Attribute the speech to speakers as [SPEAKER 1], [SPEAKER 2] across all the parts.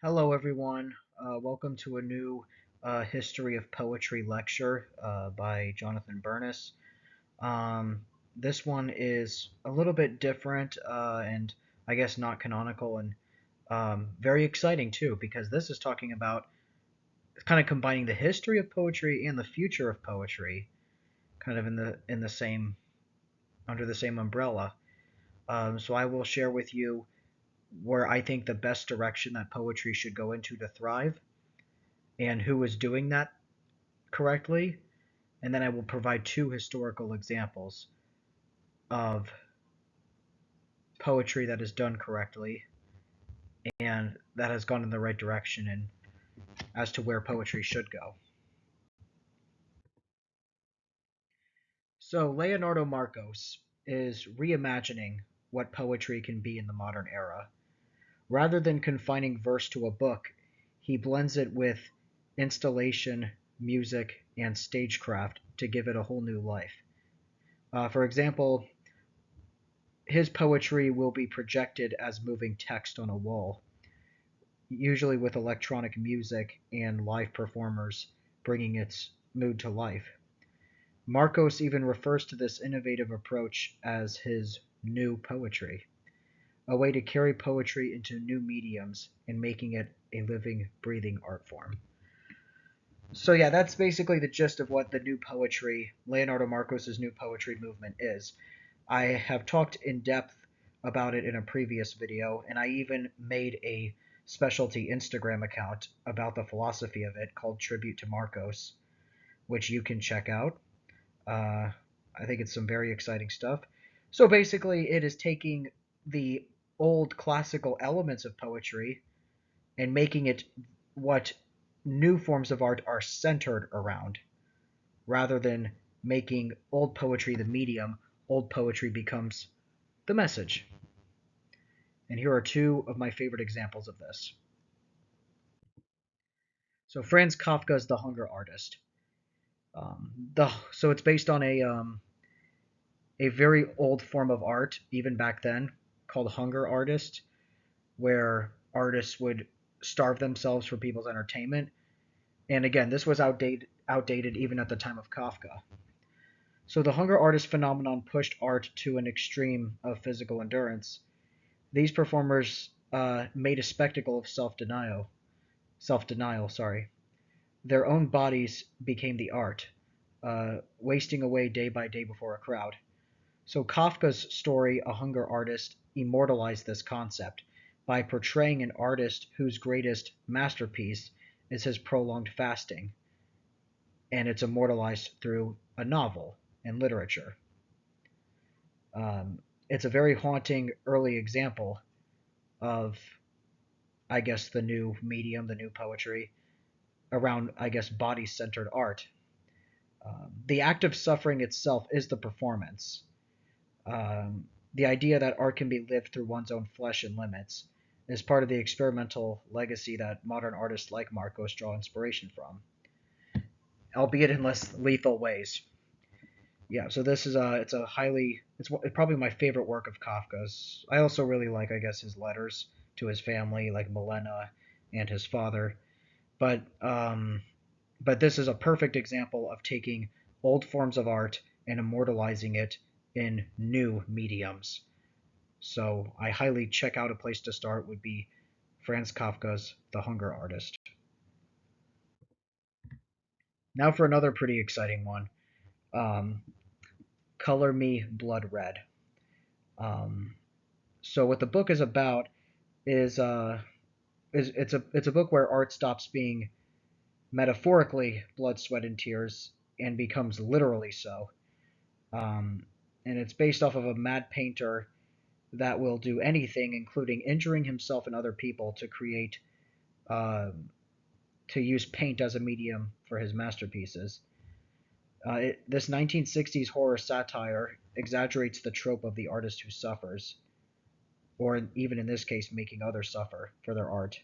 [SPEAKER 1] Hello, everyone. Welcome to a new History of Poetry lecture by Jonathan Burness. Um, this one is a little bit different and I guess not canonical and very exciting too, because this is talking about kind of combining the history of poetry and the future of poetry, kind of in the same under the same umbrella. So I will share with you where I think the best direction that poetry should go into to thrive and who is doing that correctly, and then I will provide two historical examples of poetry that is done correctly and that has gone in the right direction and as to where poetry should go. So, Leonardo Marcos is reimagining what poetry can be in the modern era. Rather than confining verse to a book, he blends it with installation, music, and stagecraft to give it a whole new life. For example, his poetry will be projected as moving text on a wall, usually with electronic music and live performers bringing its mood to life. Marcos even refers to this innovative approach as his new poetry, a way to carry poetry into new mediums and making it a living, breathing art form. So yeah, that's basically the gist of what the new poetry, Leonardo Marcos's new poetry movement is. I have talked in depth about it in a previous video, and I even made a specialty Instagram account about the philosophy of it called Tribute to Marcos, which you can check out. I think it's some very exciting stuff. So basically, it is taking the old classical elements of poetry and making it what new forms of art are centered around. Rather than making old poetry the medium, old poetry becomes the message. And here are two of my favorite examples of this. So Franz Kafka's The Hunger Artist. So it's based on a very old form of art, even back then, called hunger artist, where artists would starve themselves for people's entertainment. And again, this was outdated even at the time of Kafka. So the hunger artist phenomenon pushed art to an extreme of physical endurance. These performers made a spectacle of self-denial, sorry. Their own bodies became the art, wasting away day by day before a crowd. So Kafka's story, A Hunger Artist, immortalized this concept by portraying an artist whose greatest masterpiece is his prolonged fasting, and it's immortalized through a novel and literature. It's a very haunting early example of, I guess, the new medium, the new poetry around, I guess, body-centered art. The act of suffering itself is the performance. The idea that art can be lived through one's own flesh and limits is part of the experimental legacy that modern artists like Marcos draw inspiration from, albeit in less lethal ways. Yeah, so this is it's probably my favorite work of Kafka's. I also really like, I guess, his letters to his family, like Milena and his father. But but this is a perfect example of taking old forms of art and immortalizing it in new mediums. So I highly check out. A place to start would be Franz Kafka's The Hunger Artist. Now for another pretty exciting one. Um, Color Me Blood Red. Um, so what the book is about is it's a book where art stops being metaphorically blood, sweat, and tears and becomes literally so. Um, and it's based off of a mad painter that will do anything, including injuring himself and other people, to create to use paint as a medium for his masterpieces. This 1960s horror satire exaggerates the trope of the artist who suffers, or even in this case, making others suffer for their art.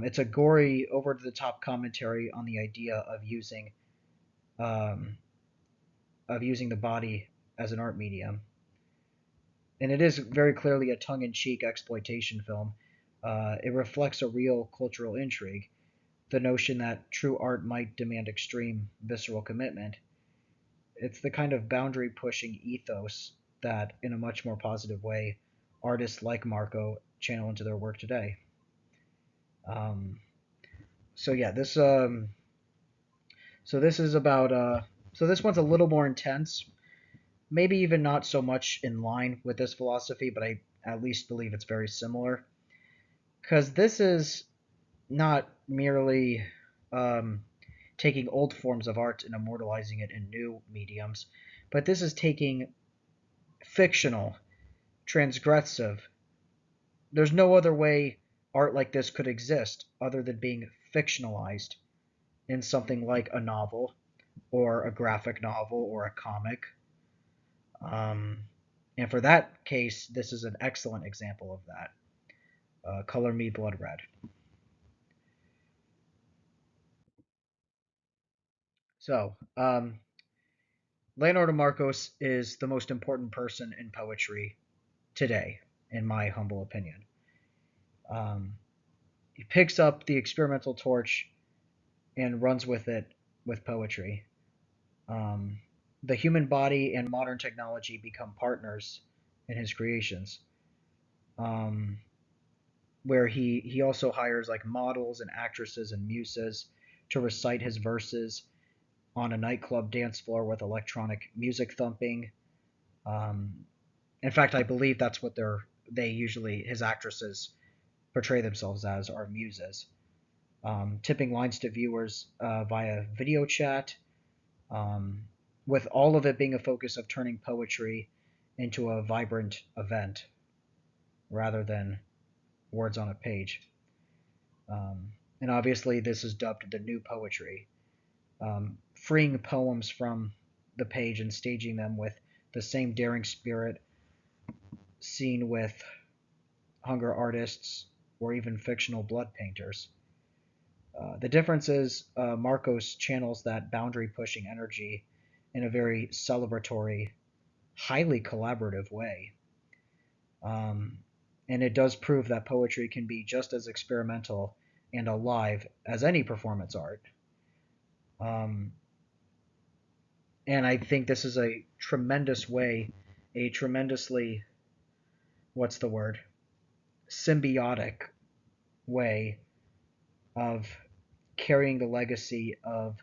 [SPEAKER 1] It's a gory, over-the-top commentary on the idea um, of using the body as an art medium, and it is very clearly a tongue-in-cheek exploitation film. It reflects a real cultural intrigue, the notion that true art might demand extreme visceral commitment. It's the kind of boundary pushing ethos that, in a much more positive way, artists like Marco channel into their work today. Um, so yeah, this is about so this one's a little more intense, maybe even not so much in line with this philosophy, but I at least believe it's very similar because this is not merely um, taking old forms of art and immortalizing it in new mediums, but this is taking fictional, transgressive. There's no other way art like this could exist other than being fictionalized in something like a novel or a graphic novel or a comic. Um, and for that case, this is an excellent example of that. Color Me Blood Red. So, Leonardo Marcos is the most important person in poetry today, in my humble opinion. Um, he picks up the experimental torch and runs with it with poetry. Um, the human body and modern technology become partners in his creations. Um, where he also hires like models and actresses and muses to recite his verses on a nightclub dance floor with electronic music thumping. Um, in fact, I believe that's what they usually his actresses portray themselves as are muses, tipping lines to viewers via video chat, um, with all of it being a focus of turning poetry into a vibrant event rather than words on a page. And obviously, this is dubbed the new poetry, freeing poems from the page and staging them with the same daring spirit seen with hunger artists or even fictional blood painters. The difference is Marcos channels that boundary pushing energy in a very celebratory, highly collaborative way. Um, and it does prove that poetry can be just as experimental and alive as any performance art. Um, and I think this is a tremendous way, a tremendously, what's the word, symbiotic way of carrying the legacy of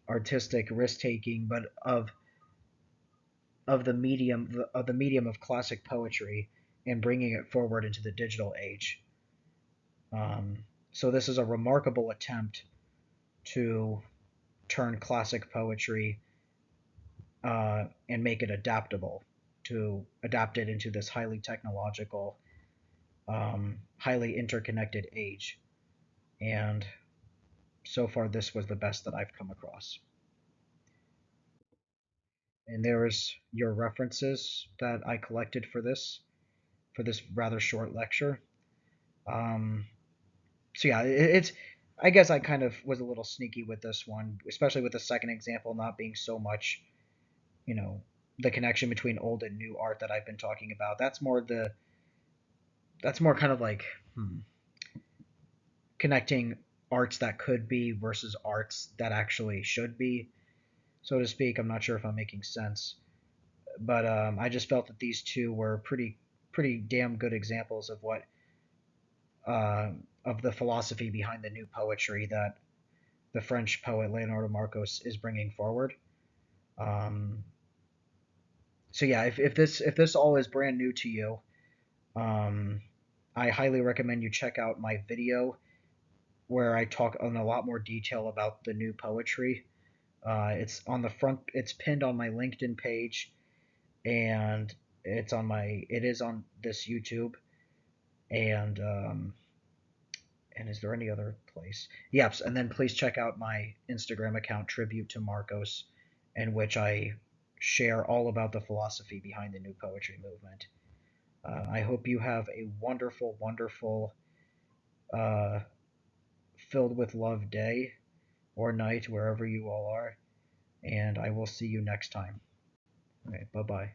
[SPEAKER 1] artistic risk taking, but of the medium of classic poetry and bringing it forward into the digital age. So this is a remarkable attempt to turn classic poetry and make it adaptable, to adapt it into this highly technological, highly interconnected age. And so far, this was the best that I've come across. And there is your references that I collected for this rather short lecture. Um, so yeah, it's. I guess I kind of was a little sneaky with this one, especially with the second example not being so much, you know, the connection between old and new art that I've been talking about. That's more kind of like connecting arts that could be versus arts that actually should be, so to speak. I'm not sure if I'm making sense, but I just felt that these two were pretty damn good examples of what uh, of the philosophy behind the new poetry that the French poet Leonardo Marcos is bringing forward. Um, so yeah, if this all is brand new to you, um, I highly recommend you check out my video where I talk in a lot more detail about the new poetry. It's on the front. It's pinned on my LinkedIn page, and it is on this YouTube, and and is there any other place? Yes, and then please check out my Instagram account, Tribute to Marcos, in which I share all about the philosophy behind the new poetry movement. I hope you have a wonderful, wonderful, uh, filled with love day or night, wherever you all are, and I will see you next time. All right, bye bye.